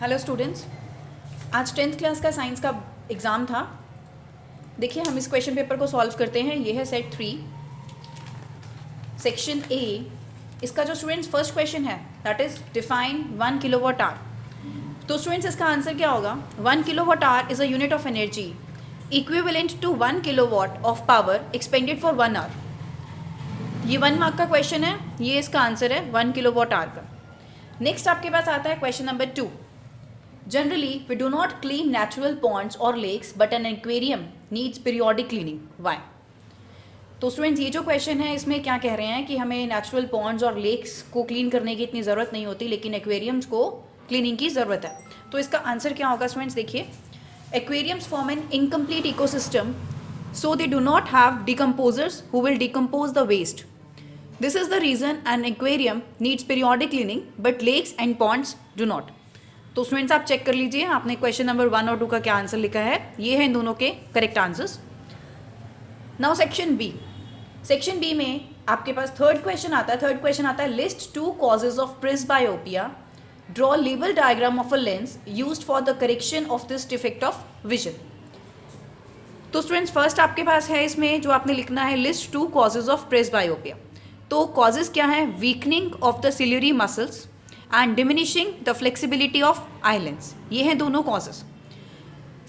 Hello students, आज 10th class का science का एग्ज़ाम था। देखिए हम इस क्वेश्चन पेपर को सॉल्व करते हैं। ये है सेट 3 सेक्शन ए। इसका जो स्टूडेंट्स फर्स्ट क्वेश्चन है that is define 1 kilowatt hour. तो स्टूडेंट्स इसका आंसर क्या होगा? 1 kilowatt hour is a unit of energy equivalent to 1 kilowatt of power expended for 1 hour. ये 1 मार्क का क्वेश्चन है, ये इसका आंसर है 1 किलोवाट आवर का। नेक्स्ट आपके पास आता है question number 2। Generally, we do not clean natural ponds or lakes, but an aquarium needs periodic cleaning. Why? तो स्टूडेंट्स ये जो क्वेश्चन है इसमें क्या कह रहे हैं कि हमें नेचुरल पॉन्ड्स और लेक्स को क्लीन करने की इतनी ज़रूरत नहीं होती, लेकिन एक्वेरियम्स को क्लीनिंग की ज़रूरत है। तो इसका आंसर क्या होगा स्टूडेंट्स? देखिए, aquariums form an incomplete ecosystem, so they do not have decomposers who will decompose the waste. This is the reason an aquarium needs periodic cleaning but lakes and ponds do not. तो students आप check कर लीजिए आपने question number 1 और 2 का क्या answer लिखा है। ये है इन दोनों के correct answers. Now section B. Section B में आपके पास थर्ड क्वेश्चन आता है list 2 causes of presbyopia, draw label diagram of a lens used for the correction of this defect of vision. तो स्टूडेंट्स फर्स्ट आपके पास है इसमें जो आपने लिखना है लिस्ट 2 कॉजेज ऑफ प्रेसबायोपिया। तो कॉजेज क्या है? Weakening of the ciliary muscles and diminishing the flexibility of eye lens. ये हैं दोनों कॉजेस।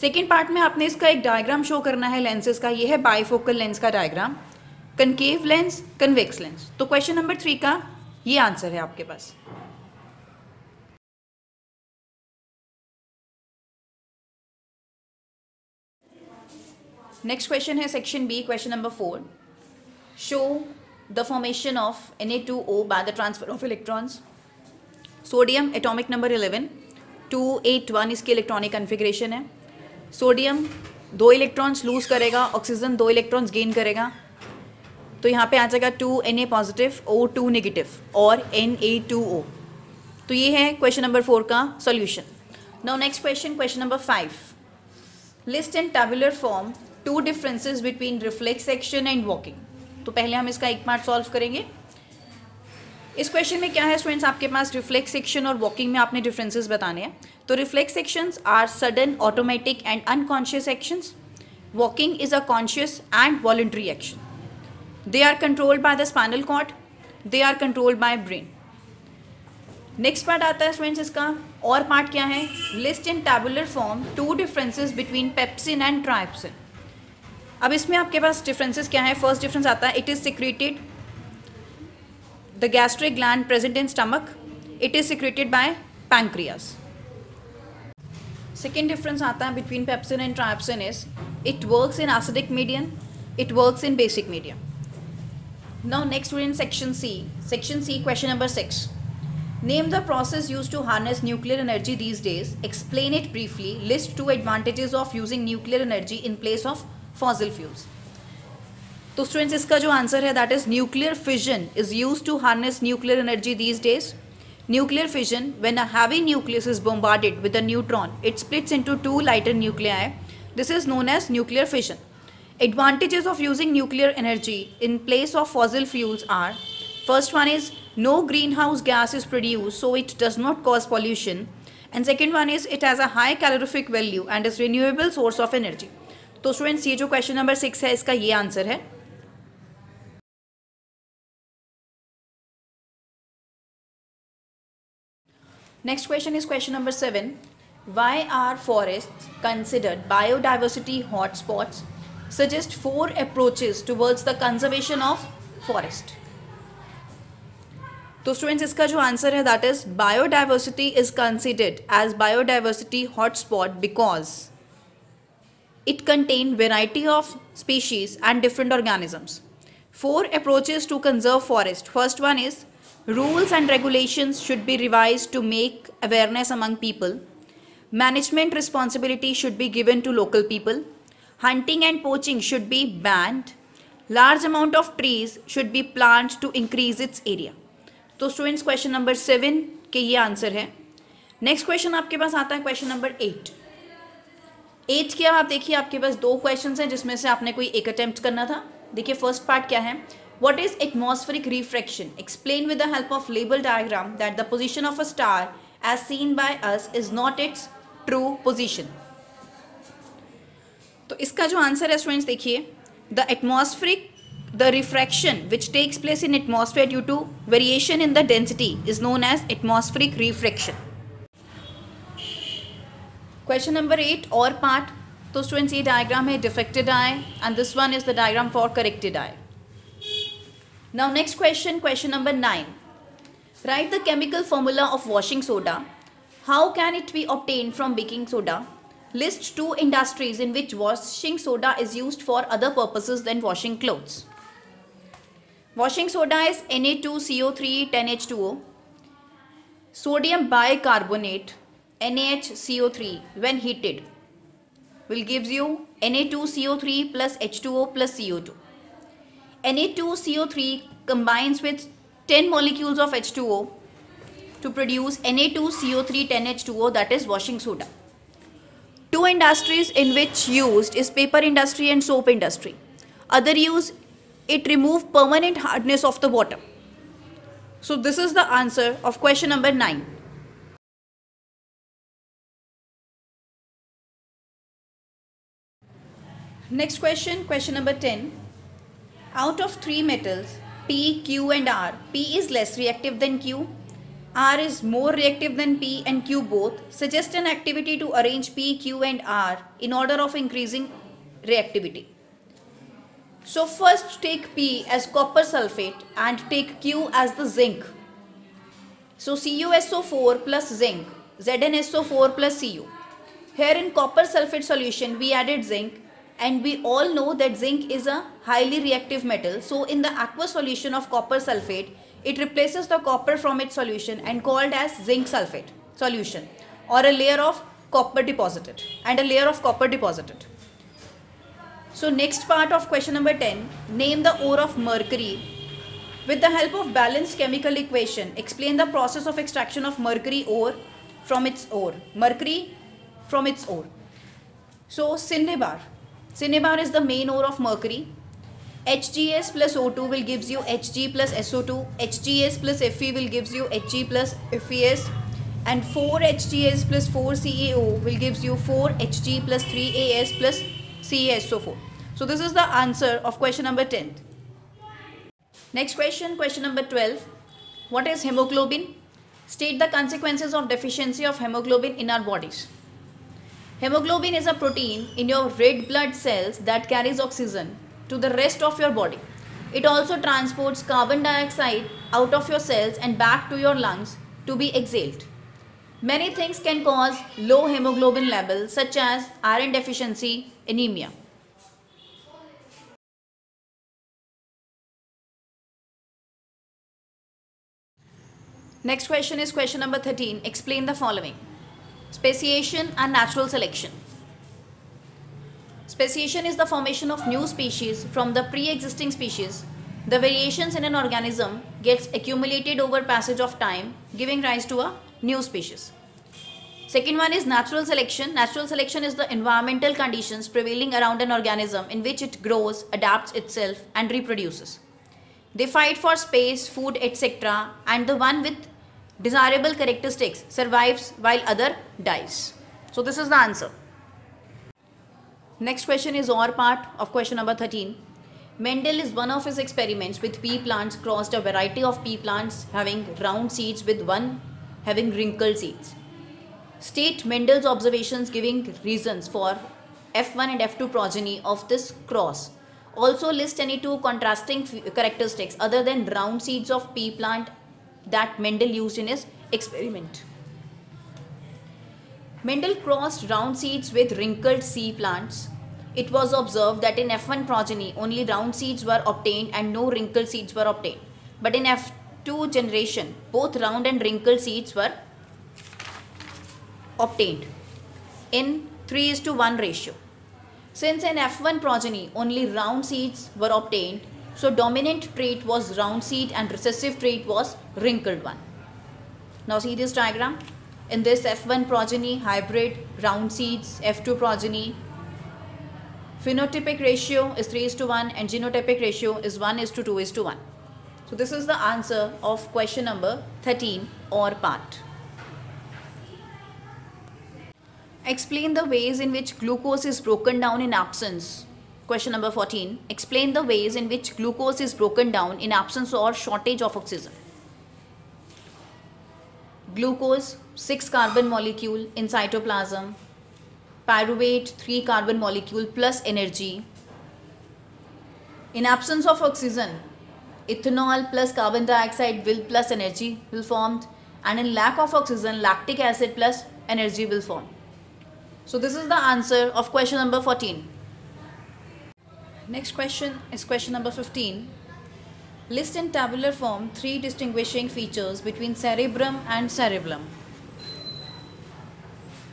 सेकेंड पार्ट में आपने इसका एक डायग्राम शो करना है लेंसेज का। ये है बाइफोकल लेंस का diagram, concave lens, convex lens. तो क्वेश्चन नंबर 3 का ये आंसर है आपके पास। नेक्स्ट क्वेश्चन है section B, question number 4। Show the formation of Na2O by the transfer of electrons. Sodium atomic number 11 281 इसकी इलेक्ट्रॉनिक कन्फिग्रेशन है। सोडियम 2 इलेक्ट्रॉन्स लूज करेगा, ऑक्सीजन 2 इलेक्ट्रॉन्स गेन करेगा। तो यहाँ पे आ जाएगा 2Na पॉजिटिव O2 नेगेटिव और Na2O। तो ये है क्वेश्चन नंबर 4 का solution. Now next question, question number 5। List in tabular form 2 differences between reflex section and walking. तो पहले हम इसका एक पार्ट सॉल्व करेंगे। इस क्वेश्चन में क्या है स्टूडेंट्स, आपके पास रिफ्लेक्स सेक्शन और वॉकिंग में आपने डिफरेंसेस बताने हैं। तो reflex sections are sudden, automatic and unconscious actions. Walking is a conscious and voluntary action. They are controlled by the spinal cord, they are controlled by brain. Next part आता है students इसका, और part क्या है? List in tabular form 2 differences between pepsin and trypsin. अब इसमें आपके पास differences क्या है? फर्स्ट डिफरेंस आता है it is secreted the gastric gland present in stomach, it is secreted by pancreas. Second difference आता है between pepsin and trypsin is it works in acidic medium, it works in basic medium. Now next we're in section C. Section C, question number 6. Name the process used to harness nuclear energy these days. Explain it briefly. List 2 advantages of using nuclear energy in place of fossil fuels. तो students इसका जो answer है that is nuclear fission is used to harness nuclear energy these days. Nuclear fission, when a heavy nucleus is bombarded with a neutron, it splits into 2 lighter nuclei. This is known as nuclear fission. Advantages of using nuclear energy in place of fossil fuels are: first one is no greenhouse gas is produced, so it does not cause pollution, and second one is it has a high calorific value and is renewable source of energy. तो students ये जो question number 6 है इसका ये answer है। Next question is question number 7. Why are forests considered biodiversity hotspots? Suggest 4 approaches towards the conservation of forest. तो students इसका जो आंसर है that is biodiversity is considered as biodiversity hotspot because it contains variety of species and different organisms. 4 approaches to conserve forest. First one is rules and regulations should be revised to make awareness among people. Management responsibility should be given to local people. Hunting and poaching should be banned. Large amount of trees should be planted to increase its area. तो students question number 7 के ये answer है। Next question आपके पास आता है question number 8। 8 क्या, आप देखिए आपके पास 2 क्वेश्चन हैं जिसमें से आपने कोई एक अटेम्प्ट करना था। देखिए फर्स्ट पार्ट क्या है? What is atmospheric refraction? Explain with the help of label diagram that the position of a star as seen by us is not its true position. तो इसका जो आंसर है स्टूडेंट्स देखिए, the refraction which takes place in atmosphere due to variation in the density is known as atmospheric refraction. Question number 8 और part. तो students ये diagram है defected I and this one is the diagram for corrected I. Now next question, question number 9. Write the chemical formula of washing soda. How can it be obtained from baking soda? List 2 industries in which washing soda is used for other purposes than washing clothes. Washing soda is Na2CO3 10H2O. Sodium bicarbonate NaHCO3 when heated will gives you Na2CO3 plus H2O plus CO2. Na2CO3 combines with 10 molecules of H2O to produce Na2CO3 10H2O, that is washing soda. 2 industries in which used is paper industry and soap industry. Other use, it remove permanent hardness of the water. So this is the answer of question number 9. Next question, question number 10. Out of 3 metals, P, Q and R, P is less reactive than Q, R is more reactive than P and Q both. Suggest an activity to arrange P, Q and R in order of increasing reactivity. So first take P as copper sulfate and take Q as the zinc. So CuSO4 plus zinc, ZnSO4 plus Cu. Here in copper sulfate solution we added zinc. And we all know that zinc is a highly reactive metal. So in the aqueous solution of copper sulfate, it replaces the copper from its solution and called as zinc sulfate solution, or a layer of copper deposited and a layer of copper deposited. So next part of question number 10, name the ore of mercury. With the help of balanced chemical equation, explain the process of extraction of mercury ore from its ore. Mercury from its ore. So cinnabar. Cinnabar is the main ore of mercury. HgS plus O2 will gives you Hg plus SO2. HgS plus Fe will gives you Hg plus FeS. And 4HgS plus 4CaO will gives you 4Hg plus 3As plus CaSO4. So this is the answer of question number 10. Next question, question number 12. What is hemoglobin? State the consequences of deficiency of hemoglobin in our bodies. Hemoglobin is a protein in your red blood cells that carries oxygen to the rest of your body. It also transports carbon dioxide out of your cells and back to your lungs to be exhaled. Many things can cause low hemoglobin levels such as iron deficiency, anemia. Next question is question number 13. Explain the following. Speciation and natural selection. Speciation is the formation of new species from the pre-existing species. The variations in an organism gets accumulated over passage of time, giving rise to a new species. Second one is natural selection. Natural selection is the environmental conditions prevailing around an organism in which it grows, adapts itself and reproduces. They fight for space, food, etc. and the one with desirable characteristics survives while other dies. So this is the answer. Next question is OR part of question number 13. Mendel is one of his experiments with pea plants crossed a variety of pea plants having round seeds with one having wrinkled seeds. State Mendel's observations giving reasons for F1 and F2 progeny of this cross. Also list any 2 contrasting characteristics other than round seeds of pea plant that Mendel used in his experiment. Mendel crossed round seeds with wrinkled sea plants. It was observed that in F1 progeny only round seeds were obtained and no wrinkled seeds were obtained. But in F2 generation both round and wrinkled seeds were obtained in 3:1 ratio. Since in F1 progeny only round seeds were obtained, so dominant trait was round seed and recessive trait was wrinkled one. Now see this diagram. In this F1 progeny hybrid round seeds, F2 progeny phenotypic ratio is 3:1 and genotypic ratio is 1:2:1. So this is the answer of question number 13 or part. Explain the ways in which glucose is broken down in absence. Question number 14. Explain the ways in which glucose is broken down in absence or shortage of oxygen. Glucose, 6 carbon molecule in cytoplasm. Pyruvate, 3 carbon molecule plus energy. In absence of oxygen, ethanol plus carbon dioxide will plus energy will form, and in lack of oxygen, lactic acid plus energy will form. So this is the answer of question number 14. Next question is question number 15. List in tabular form 3 distinguishing features between cerebrum and cerebellum.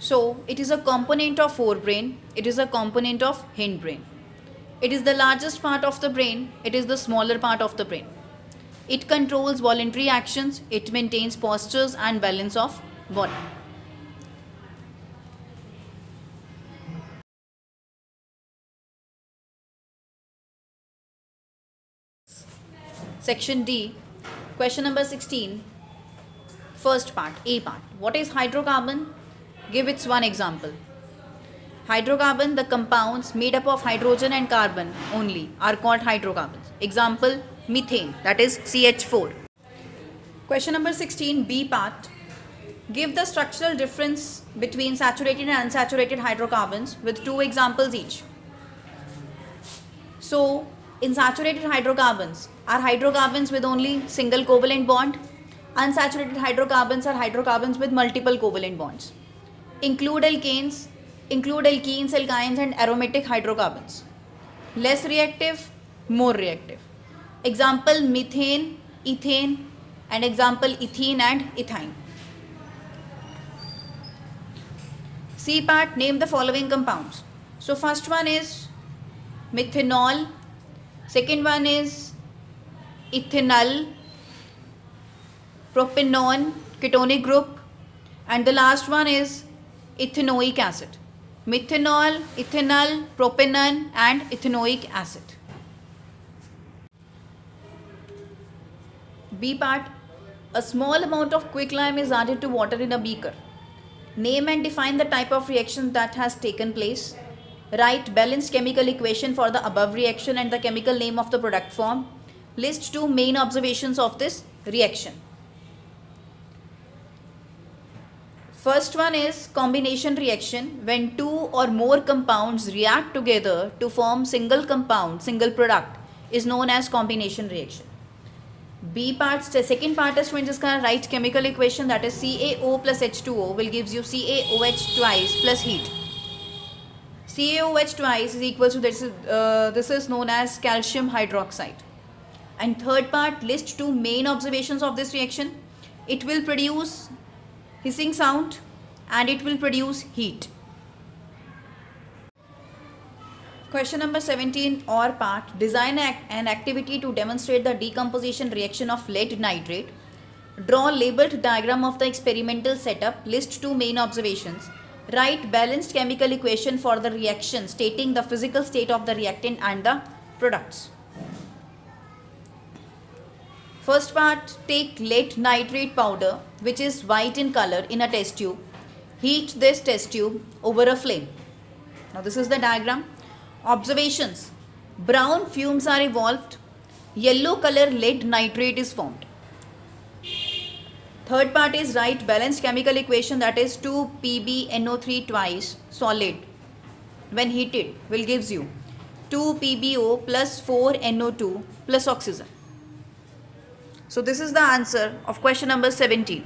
So it is a component of forebrain, it is a component of hindbrain. It is the largest part of the brain, it is the smaller part of the brain. It controls voluntary actions, it maintains postures and balance of body. Section D, question number 16, first part, A part. What is hydrocarbon? Give its one example. Hydrocarbon, the compounds made up of hydrogen and carbon only are called hydrocarbons. Example, methane, that is CH4. Question number 16, B part. Give the structural difference between saturated and unsaturated hydrocarbons with 2 examples each. So, in saturated hydrocarbons are hydrocarbons with only single covalent bond. Unsaturated hydrocarbons are hydrocarbons with multiple covalent bonds. Include alkenes, alkynes and aromatic hydrocarbons. Less reactive, more reactive. Example, methane, ethane, and example, ethene and ethyne. C part, name the following compounds. So first one is methanol, second one is ethanol, propanone, ketonic group, and the last one is ethanoic acid. Methanol, ethanol, propanone and ethanoic acid. B part, a small amount of quicklime is added to water in a beaker. Name and define the type of reaction that has taken place. Write balanced chemical equation for the above reaction and the chemical name of the product form. List 2 main observations of this reaction. First one is combination reaction, when 2 or more compounds react together to form single compound, single product, is known as combination reaction. B part, second part is students iska write chemical equation, that is CaO plus H2O will gives you CaOH twice plus heat. CaOH twice is equal to this is known as calcium hydroxide. And third part, list 2 main observations of this reaction. It will produce hissing sound and it will produce heat. Question number 17 or part, design an activity to demonstrate the decomposition reaction of lead nitrate. Draw labeled diagram of the experimental setup, list 2 main observations. Write balanced chemical equation for the reaction stating the physical state of the reactant and the products. First part, take lead nitrate powder which is white in color in a test tube. Heat this test tube over a flame. Now this is the diagram. Observations, brown fumes are evolved, yellow color lead nitrate is formed. Third part is write balanced chemical equation, that is 2PbNO3 twice solid when heated will gives you 2PbO plus 4NO2 plus oxygen. So this is the answer of question number 17.